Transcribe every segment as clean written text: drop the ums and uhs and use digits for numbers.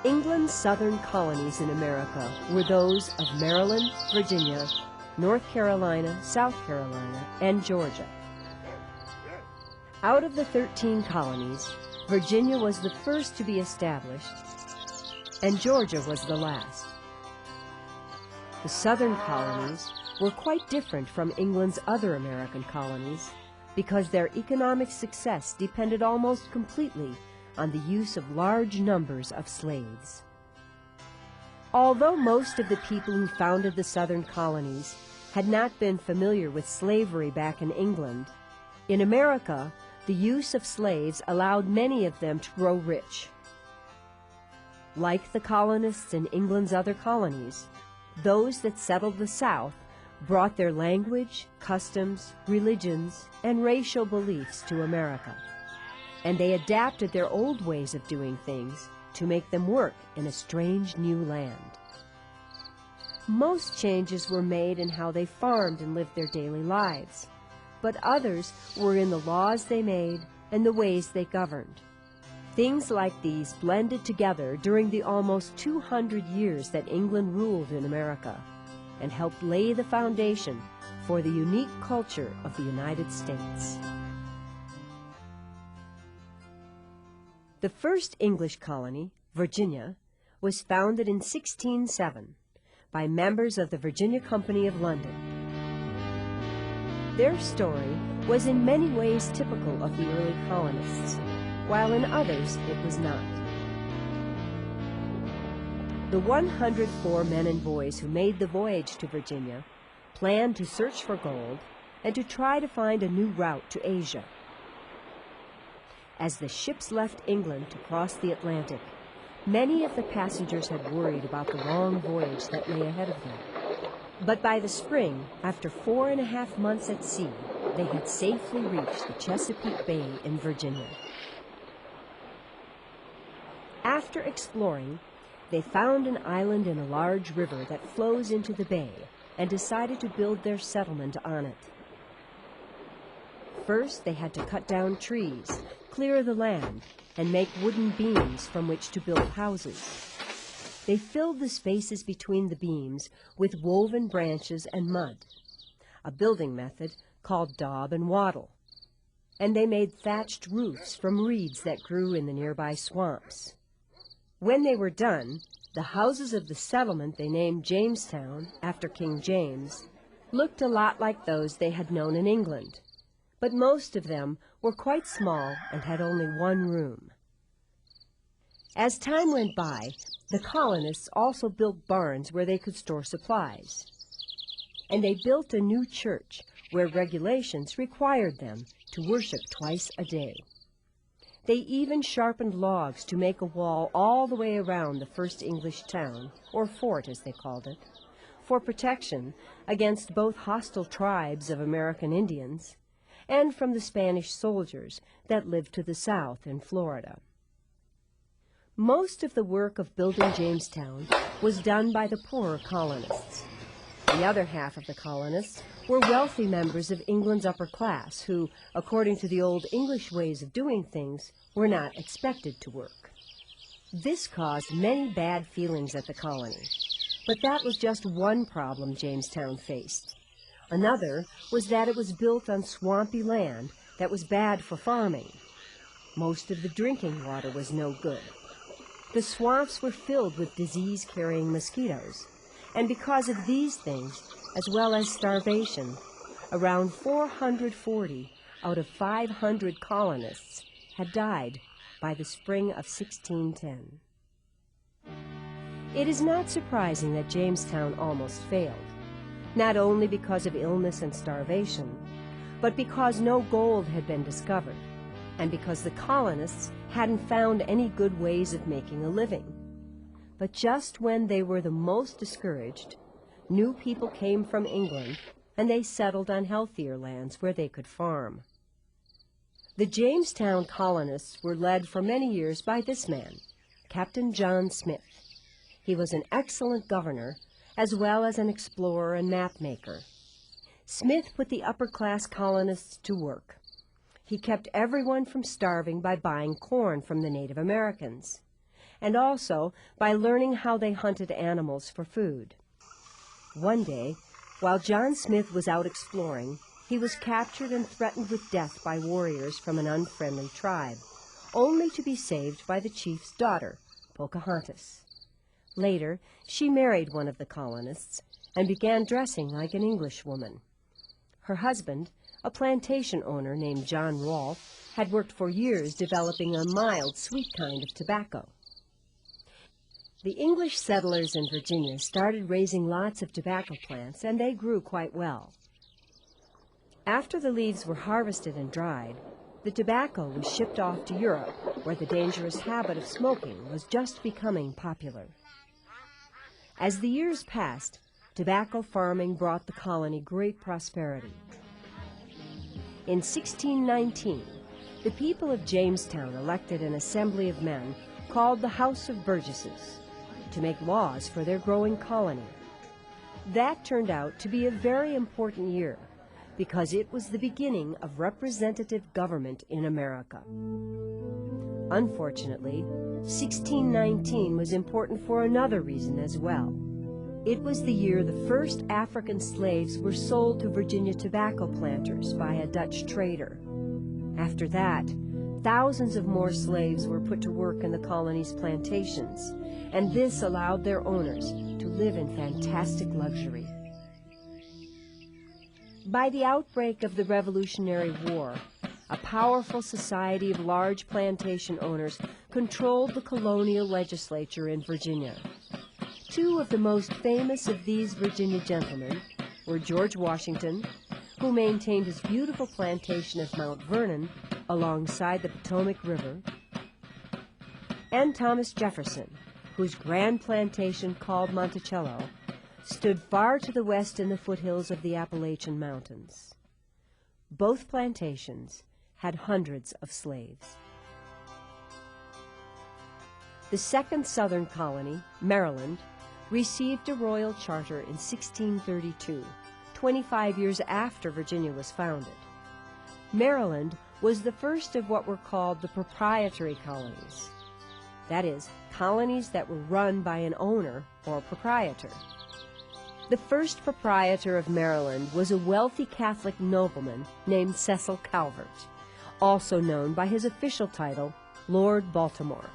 England's southern colonies in America were those of Maryland, Virginia, North Carolina, South Carolina, and Georgia. Out of the 13 colonies, Virginia was the first to be established, and Georgia was the last. The southern colonies were quite different from England's other American colonies because their economic success depended almost completely on the use of large numbers of slaves. Although most of the people who founded the southern colonies had not been familiar with slavery back in England, in America, the use of slaves allowed many of them to grow rich. Like the colonists in England's other colonies, those that settled the South brought their language, customs, religions, and racial beliefs to America, and they adapted their old ways of doing things to make them work in a strange new land. Most changes were made in how they farmed and lived their daily lives, but others were in the laws they made and the ways they governed. Things like these blended together during the almost 200 years that England ruled in America and helped lay the foundation for the unique culture of the United States. The first English colony, Virginia, was founded in 1607 by members of the Virginia Company of London. Their story was in many ways typical of the early colonists, while in others it was not. The 104 men and boys who made the voyage to Virginia planned to search for gold and to try to find a new route to Asia. As the ships left England to cross the Atlantic, many of the passengers had worried about the long voyage that lay ahead of them. But by the spring, after 4.5 months at sea, they had safely reached the Chesapeake Bay in Virginia. After exploring, they found an island in a large river that flows into the bay and decided to build their settlement on it. First, they had to cut down trees, clear the land, and make wooden beams from which to build houses. They filled the spaces between the beams with woven branches and mud, a building method called daub and wattle, and they made thatched roofs from reeds that grew in the nearby swamps. When they were done, the houses of the settlement they named Jamestown, after King James, looked a lot like those they had known in England, but most of them were quite small and had only one room. As time went by, the colonists also built barns where they could store supplies, and they built a new church where regulations required them to worship twice a day. They even sharpened logs to make a wall all the way around the first English town, or fort as they called it, for protection against both hostile tribes of American Indians and from the Spanish soldiers that lived to the south in Florida. Most of the work of building Jamestown was done by the poorer colonists. The other half of the colonists were wealthy members of England's upper class who, according to the old English ways of doing things, were not expected to work. This caused many bad feelings at the colony, but that was just one problem Jamestown faced. Another was that it was built on swampy land that was bad for farming. Most of the drinking water was no good. The swamps were filled with disease-carrying mosquitoes, and because of these things, as well as starvation, around 440 out of 500 colonists had died by the spring of 1610. It is not surprising that Jamestown almost failed, not only because of illness and starvation, but because no gold had been discovered, and because the colonists hadn't found any good ways of making a living. But just when they were the most discouraged, new people came from England, and they settled on healthier lands where they could farm. The Jamestown colonists were led for many years by this man, Captain John Smith. He was an excellent governor, as well as an explorer and map maker. Smith put the upper-class colonists to work. He kept everyone from starving by buying corn from the Native Americans, and also by learning how they hunted animals for food. One day, while John Smith was out exploring, he was captured and threatened with death by warriors from an unfriendly tribe, only to be saved by the chief's daughter, Pocahontas. Later, she married one of the colonists and began dressing like an Englishwoman. Her husband, a plantation owner named John Rolfe, had worked for years developing a mild, sweet kind of tobacco. The English settlers in Virginia started raising lots of tobacco plants, and they grew quite well. After the leaves were harvested and dried, the tobacco was shipped off to Europe, where the dangerous habit of smoking was just becoming popular. As the years passed, tobacco farming brought the colony great prosperity. In 1619, the people of Jamestown elected an assembly of men called the House of Burgesses to make laws for their growing colony. That turned out to be a very important year because it was the beginning of representative government in America. Unfortunately, 1619 was important for another reason as well. It was the year the first African slaves were sold to Virginia tobacco planters by a Dutch trader. After that, thousands of more slaves were put to work in the colony's plantations, and this allowed their owners to live in fantastic luxury. By the outbreak of the Revolutionary War, a powerful society of large plantation owners controlled the colonial legislature in Virginia. Two of the most famous of these Virginia gentlemen were George Washington, who maintained his beautiful plantation of Mount Vernon alongside the Potomac River, and Thomas Jefferson, whose grand plantation called Monticello stood far to the west in the foothills of the Appalachian Mountains. Both plantations had hundreds of slaves. The second southern colony, Maryland, received a royal charter in 1632, 25 years after Virginia was founded. Maryland was the first of what were called the proprietary colonies. That is, colonies that were run by an owner or proprietor. The first proprietor of Maryland was a wealthy Catholic nobleman named Cecil Calvert, also known by his official title, Lord Baltimore.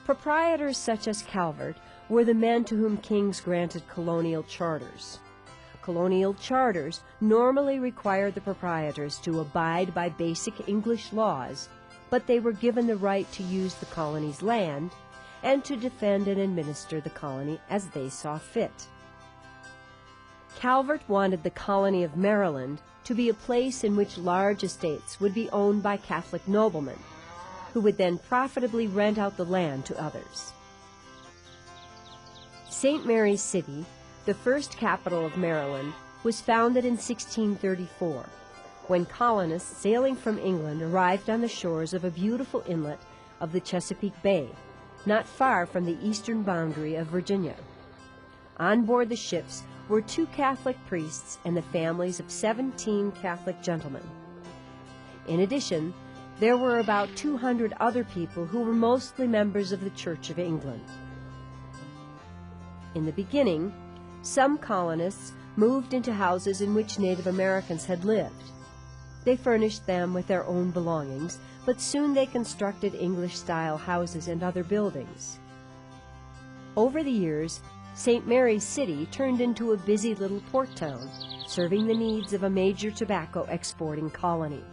Proprietors such as Calvert were the men to whom kings granted colonial charters. Colonial charters normally required the proprietors to abide by basic English laws, but they were given the right to use the colony's land and to defend and administer the colony as they saw fit. Calvert wanted the colony of Maryland to be a place in which large estates would be owned by Catholic noblemen, who would then profitably rent out the land to others. St. Mary's City, the first capital of Maryland, was founded in 1634, when colonists sailing from England arrived on the shores of a beautiful inlet of the Chesapeake Bay, not far from the eastern boundary of Virginia. On board the ships were 2 Catholic priests and the families of 17 Catholic gentlemen. In addition, there were about 200 other people who were mostly members of the Church of England. In the beginning, some colonists moved into houses in which Native Americans had lived. They furnished them with their own belongings, but soon they constructed English-style houses and other buildings. Over the years, St. Mary's City turned into a busy little port town, serving the needs of a major tobacco exporting colony.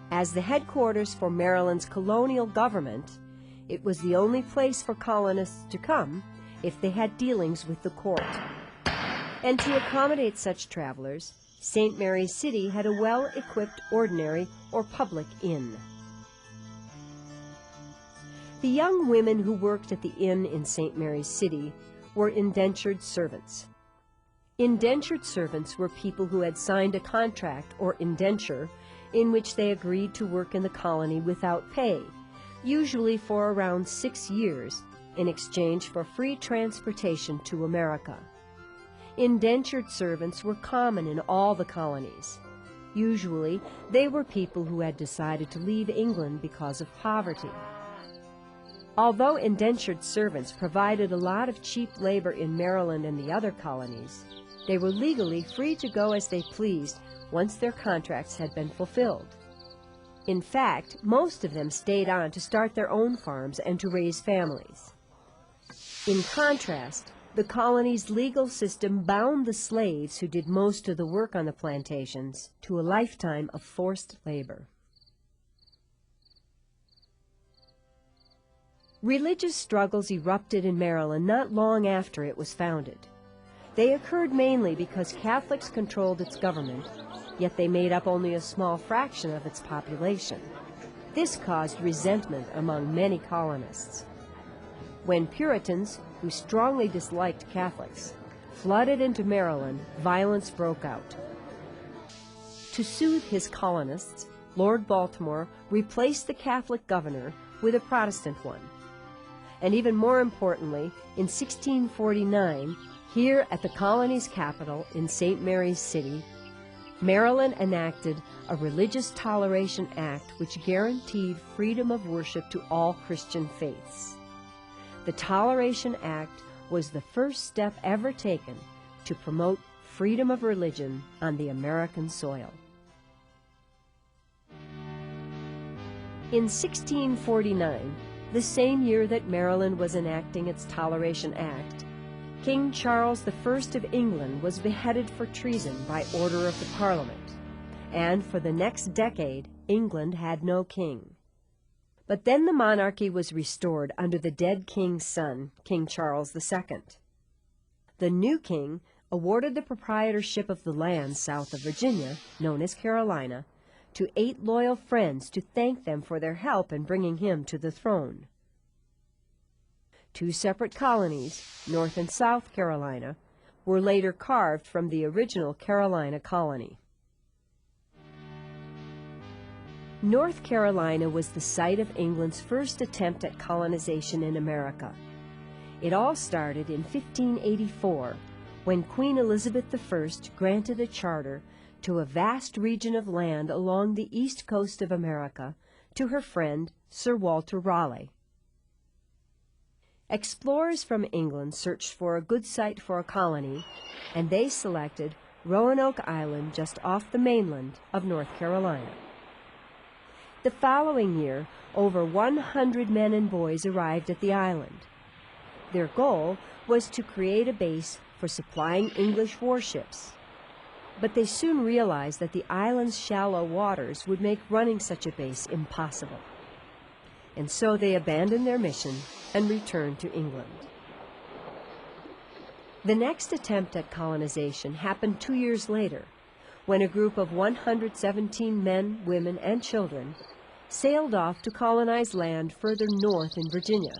As the headquarters for Maryland's colonial government, it was the only place for colonists to come if they had dealings with the court. And to accommodate such travelers, St. Mary's City had a well-equipped ordinary or public inn. The young women who worked at the inn in St. Mary's City were indentured servants. Indentured servants were people who had signed a contract or indenture in which they agreed to work in the colony without pay, usually for around 6 years, in exchange for free transportation to America. Indentured servants were common in all the colonies. Usually, they were people who had decided to leave England because of poverty. Although indentured servants provided a lot of cheap labor in Maryland and the other colonies, they were legally free to go as they pleased once their contracts had been fulfilled. In fact, most of them stayed on to start their own farms and to raise families. In contrast, the colony's legal system bound the slaves who did most of the work on the plantations to a lifetime of forced labor. Religious struggles erupted in Maryland not long after it was founded. They occurred mainly because Catholics controlled its government, yet they made up only a small fraction of its population. This caused resentment among many colonists. When Puritans, who strongly disliked Catholics, flooded into Maryland, violence broke out. To soothe his colonists, Lord Baltimore replaced the Catholic governor with a Protestant one. And even more importantly, in 1649, here at the colony's capital in St. Mary's City, Maryland enacted a Religious Toleration Act which guaranteed freedom of worship to all Christian faiths. The Toleration Act was the first step ever taken to promote freedom of religion on the American soil. In 1649, the same year that Maryland was enacting its Toleration Act, King Charles I of England was beheaded for treason by order of the Parliament, and for the next decade, England had no king. But then the monarchy was restored under the dead king's son, King Charles II. The new king awarded the proprietorship of the land south of Virginia, known as Carolina, to 8 loyal friends to thank them for their help in bringing him to the throne. 2 separate colonies, North and South Carolina, were later carved from the original Carolina colony. North Carolina was the site of England's first attempt at colonization in America. It all started in 1584, when Queen Elizabeth I granted a charter to a vast region of land along the east coast of America to her friend Sir Walter Raleigh. Explorers from England searched for a good site for a colony, and they selected Roanoke Island just off the mainland of North Carolina. The following year, over 100 men and boys arrived at the island. Their goal was to create a base for supplying English warships. But they soon realized that the island's shallow waters would make running such a base impossible. And so they abandoned their mission and returned to England. The next attempt at colonization happened 2 years later, when a group of 117 men, women, and children sailed off to colonize land further north in Virginia.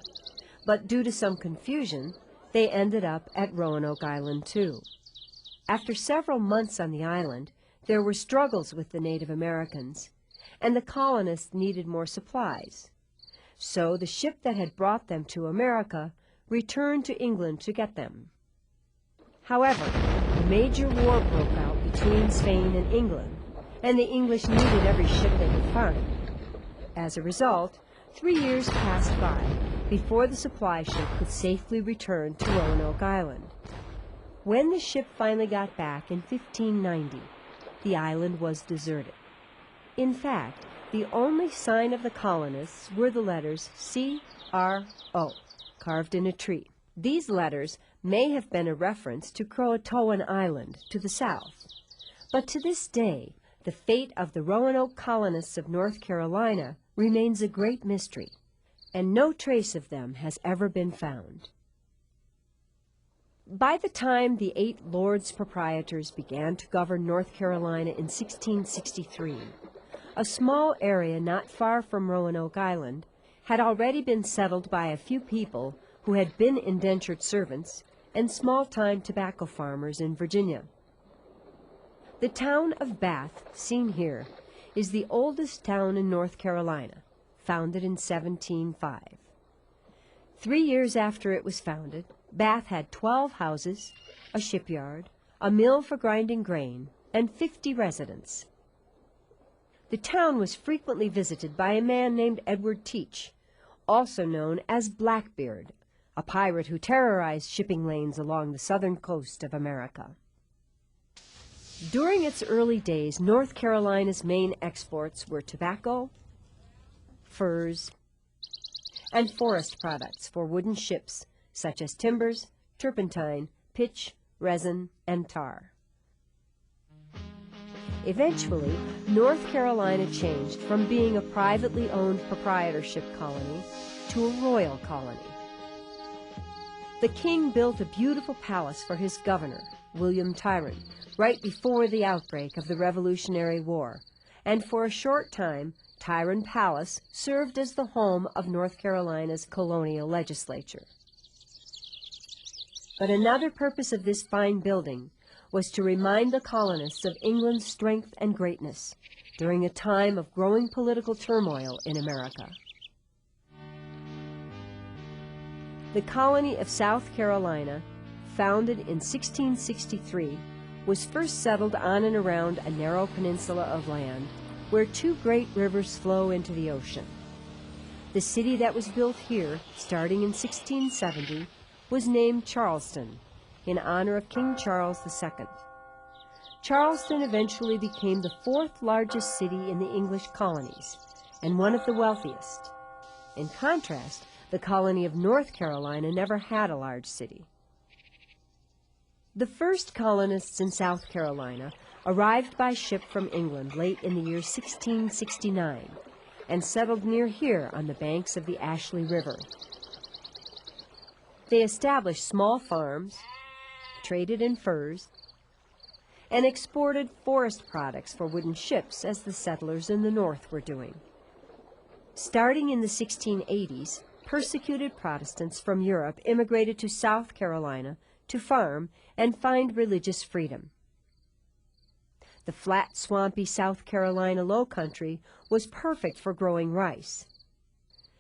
But due to some confusion, they ended up at Roanoke Island too. After several months on the island, there were struggles with the Native Americans, and the colonists needed more supplies. So the ship that had brought them to America returned to England to get them. However, a major war broke out between Spain and England, and the English needed every ship they could find. As a result, 3 years passed by before the supply ship could safely return to Roanoke Island. When the ship finally got back in 1590, the island was deserted. In fact, the only sign of the colonists were the letters C-R-O, carved in a tree. These letters may have been a reference to Croatoan Island to the south. But to this day, the fate of the Roanoke colonists of North Carolina remains a great mystery, and no trace of them has ever been found. By the time the 8 Lords Proprietors began to govern North Carolina in 1663, a small area not far from Roanoke Island had already been settled by a few people who had been indentured servants and small-time tobacco farmers in Virginia. The town of Bath, seen here, is the oldest town in North Carolina, founded in 1705. 3 years after it was founded, Bath had 12 houses, a shipyard, a mill for grinding grain, and 50 residents. The town was frequently visited by a man named Edward Teach, also known as Blackbeard, a pirate who terrorized shipping lanes along the southern coast of America. During its early days, North Carolina's main exports were tobacco, furs, and forest products for wooden ships, such as timbers, turpentine, pitch, resin, and tar. Eventually, North Carolina changed from being a privately owned proprietorship colony to a royal colony. The king built a beautiful palace for his governor, William Tryon, right before the outbreak of the Revolutionary War, and for a short time, Tryon Palace served as the home of North Carolina's colonial legislature. But another purpose of this fine building was to remind the colonists of England's strength and greatness during a time of growing political turmoil in America. The colony of South Carolina, founded in 1663, was first settled on and around a narrow peninsula of land where two great rivers flow into the ocean. The city that was built here, starting in 1670, was named Charleston, in honor of King Charles II. Charleston eventually became the fourth largest city in the English colonies and one of the wealthiest. In contrast, the colony of North Carolina never had a large city. The first colonists in South Carolina arrived by ship from England late in the year 1669 and settled near here on the banks of the Ashley River. They established small farms, traded in furs, and exported forest products for wooden ships as the settlers in the north were doing. Starting in the 1680s, persecuted Protestants from Europe immigrated to South Carolina to farm and find religious freedom. The flat, swampy South Carolina low country was perfect for growing rice,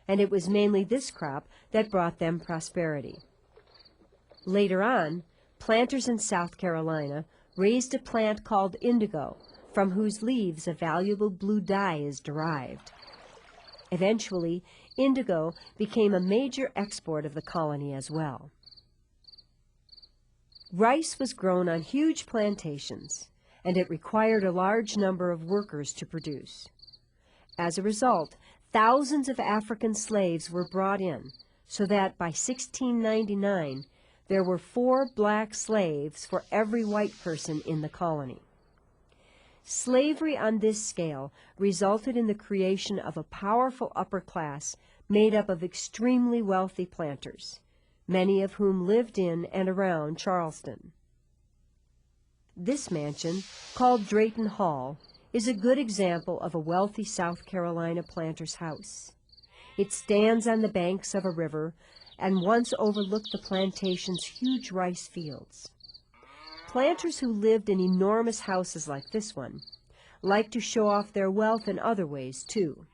and it was mainly this crop that brought them prosperity. Later on, planters in South Carolina raised a plant called indigo, from whose leaves a valuable blue dye is derived. Eventually, indigo became a major export of the colony as well. Rice was grown on huge plantations, and it required a large number of workers to produce. As a result, thousands of African slaves were brought in, so that by 1699, there were 4 black slaves for every white person in the colony. Slavery on this scale resulted in the creation of a powerful upper class made up of extremely wealthy planters, many of whom lived in and around Charleston. This mansion, called Drayton Hall, is a good example of a wealthy South Carolina planter's house. It stands on the banks of a river and once overlooked the plantation's huge rice fields. Planters who lived in enormous houses like this one liked to show off their wealth in other ways, too.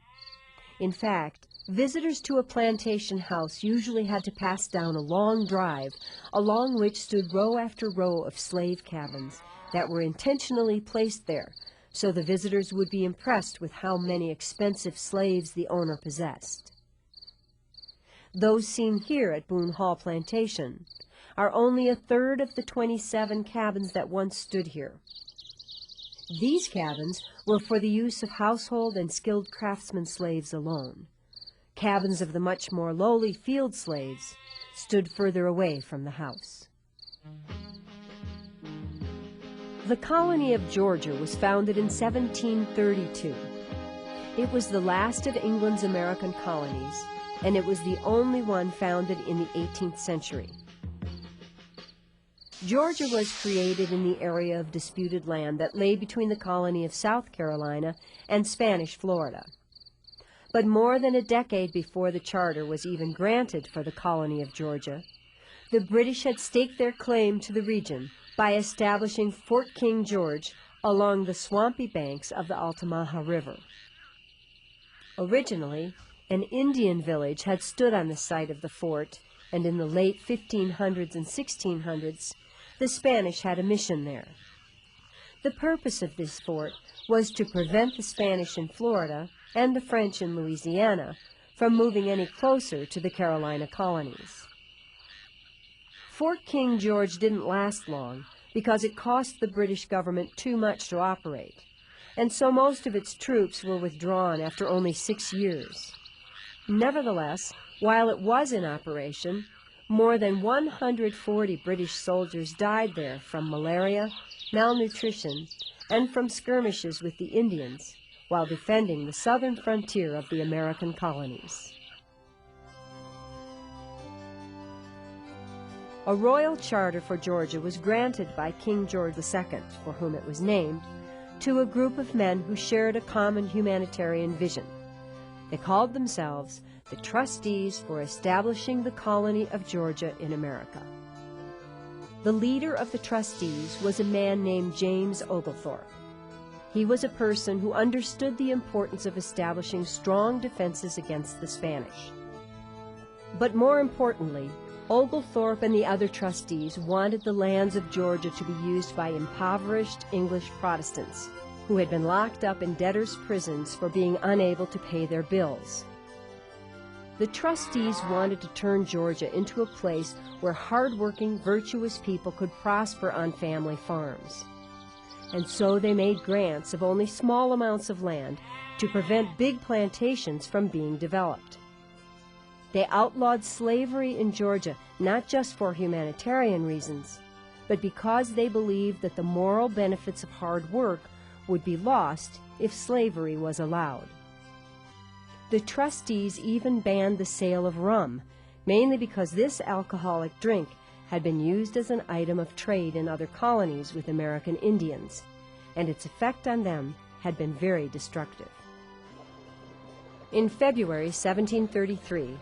In fact, visitors to a plantation house usually had to pass down a long drive along which stood row after row of slave cabins that were intentionally placed there so the visitors would be impressed with how many expensive slaves the owner possessed. Those seen here at Boone Hall Plantation are only a third of the 27 cabins that once stood here. These cabins were for the use of household and skilled craftsman slaves alone. Cabins of the much more lowly field slaves stood further away from the house. The colony of Georgia was founded in 1732. It was the last of England's American colonies, and it was the only one founded in the 18th century. Georgia was created in the area of disputed land that lay between the colony of South Carolina and Spanish Florida. But more than a decade before the charter was even granted for the colony of Georgia, the British had staked their claim to the region by establishing Fort King George along the swampy banks of the Altamaha River. Originally, an Indian village had stood on the site of the fort, and in the late 1500s and 1600s, the Spanish had a mission there. The purpose of this fort was to prevent the Spanish in Florida and the French in Louisiana from moving any closer to the Carolina colonies. Fort King George didn't last long because it cost the British government too much to operate, and so most of its troops were withdrawn after only 6 years. Nevertheless, while it was in operation, more than 140 British soldiers died there from malaria, malnutrition, and from skirmishes with the Indians while defending the southern frontier of the American colonies. A royal charter for Georgia was granted by King George II, for whom it was named, to a group of men who shared a common humanitarian vision. They called themselves the Trustees for Establishing the Colony of Georgia in America. The leader of the trustees was a man named James Oglethorpe. He was a person who understood the importance of establishing strong defenses against the Spanish. But more importantly, Oglethorpe and the other trustees wanted the lands of Georgia to be used by impoverished English Protestants who had been locked up in debtors' prisons for being unable to pay their bills. The trustees wanted to turn Georgia into a place where hard-working, virtuous people could prosper on family farms. And so they made grants of only small amounts of land to prevent big plantations from being developed. They outlawed slavery in Georgia, not just for humanitarian reasons, but because they believed that the moral benefits of hard work would be lost if slavery was allowed. The trustees even banned the sale of rum, mainly because this alcoholic drink had been used as an item of trade in other colonies with American Indians, and its effect on them had been very destructive. In February 1733,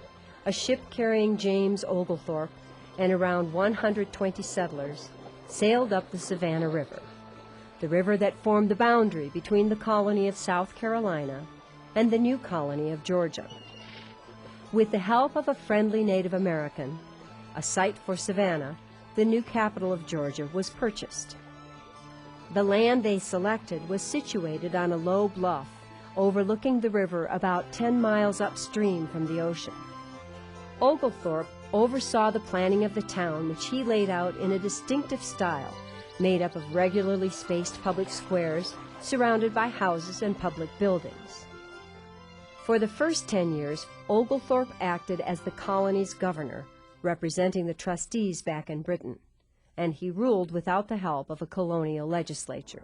a ship carrying James Oglethorpe and around 120 settlers sailed up the Savannah River, the river that formed the boundary between the colony of South Carolina and the new colony of Georgia. With the help of a friendly Native American, a site for Savannah, the new capital of Georgia, was purchased. The land they selected was situated on a low bluff overlooking the river about 10 miles upstream from the ocean. Oglethorpe oversaw the planning of the town, which he laid out in a distinctive style, made up of regularly spaced public squares surrounded by houses and public buildings. For the first 10 years, Oglethorpe acted as the colony's governor, representing the trustees back in Britain, and he ruled without the help of a colonial legislature.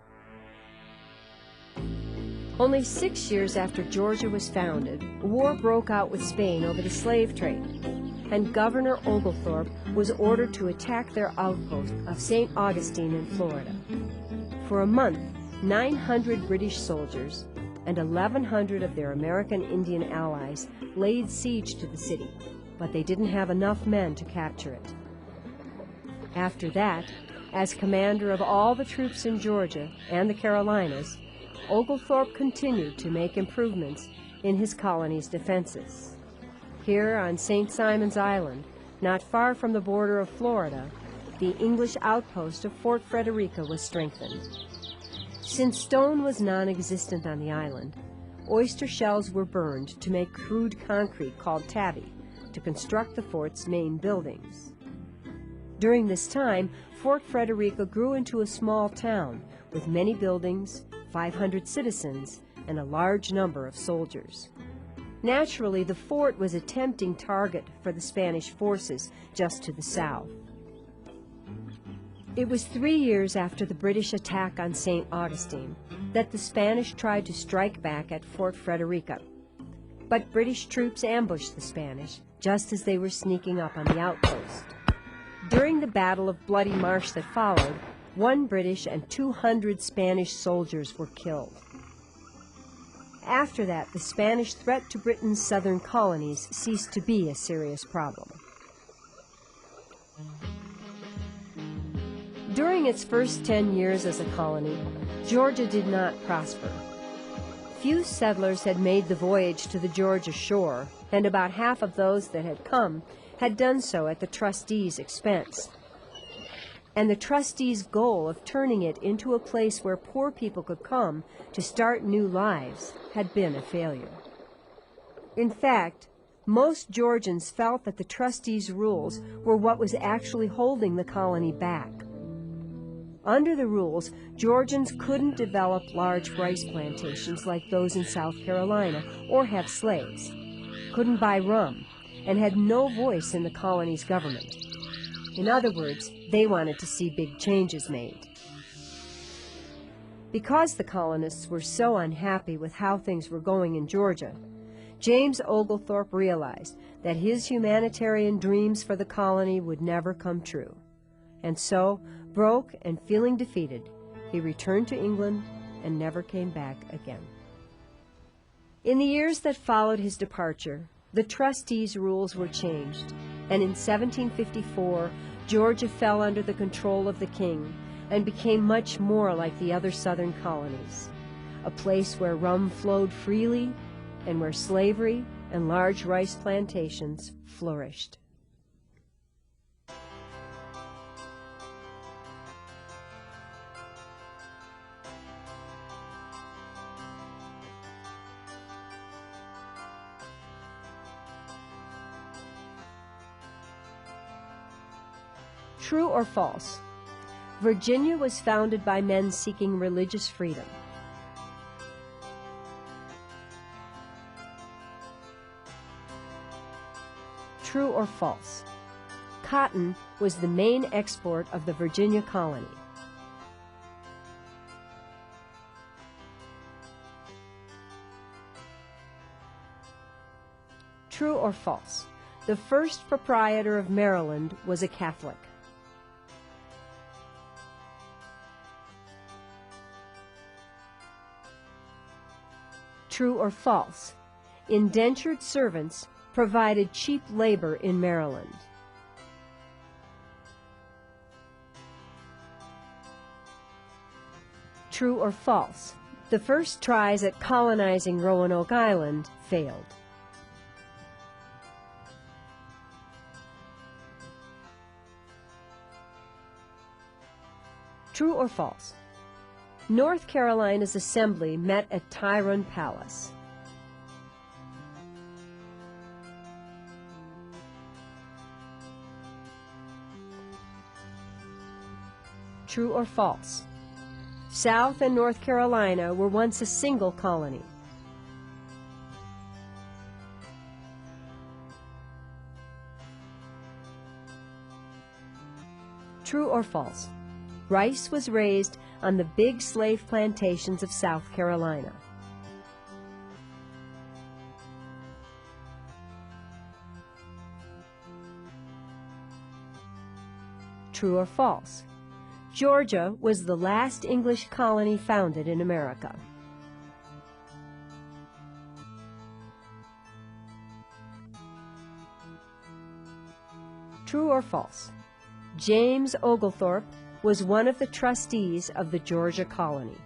Only 6 years after Georgia was founded, war broke out with Spain over the slave trade, and Governor Oglethorpe was ordered to attack their outpost of St. Augustine in Florida. For a month, 900 British soldiers and 1,100 of their American Indian allies laid siege to the city, but they didn't have enough men to capture it. After that, as commander of all the troops in Georgia and the Carolinas, Oglethorpe continued to make improvements in his colony's defenses. Here on St. Simon's Island, not far from the border of Florida, the English outpost of Fort Frederica was strengthened. Since stone was non-existent on the island, oyster shells were burned to make crude concrete called tabby to construct the fort's main buildings. During this time, Fort Frederica grew into a small town with many buildings, 500 citizens, and a large number of soldiers. Naturally, the fort was a tempting target for the Spanish forces just to the south. It was 3 years after the British attack on St. Augustine that the Spanish tried to strike back at Fort Frederica. But British troops ambushed the Spanish just as they were sneaking up on the outpost. During the Battle of Bloody Marsh that followed, 1 British and 200 Spanish soldiers were killed. After that, the Spanish threat to Britain's southern colonies ceased to be a serious problem. During its first 10 years as a colony, Georgia did not prosper. Few settlers had made the voyage to the Georgia shore, and about half of those that had come had done so at the trustees' expense. And the trustees' goal of turning it into a place where poor people could come to start new lives had been a failure. In fact, Most Georgians felt that the trustees' rules were what was actually holding the colony back. Under the rules, Georgians couldn't develop large rice plantations like those in South Carolina or have slaves, couldn't buy rum, and had no voice in the colony's government. In other words, they wanted to see big changes made. Because the colonists were so unhappy with how things were going in Georgia, James Oglethorpe realized that his humanitarian dreams for the colony would never come true. And so, broke and feeling defeated, he returned to England and never came back again. In the years that followed his departure, the trustees' rules were changed, and in 1754, Georgia fell under the control of the king and became much more like the other southern colonies, a place where rum flowed freely and where slavery and large rice plantations flourished. True or false? Virginia was founded by men seeking religious freedom. True or false? Cotton was the main export of the Virginia colony. True or false? The first proprietor of Maryland was a Catholic. True or false? Indentured servants provided cheap labor in Maryland. True or false? The first tries at colonizing Roanoke Island failed. True or false? North Carolina's assembly met at Tyrone Palace. True or false? South and North Carolina were once a single colony. True or false? Rice was raised on the big slave plantations of South Carolina. True or false? Georgia was the last English colony founded in America. True or false? James Oglethorpe was one of the trustees of the Georgia colony.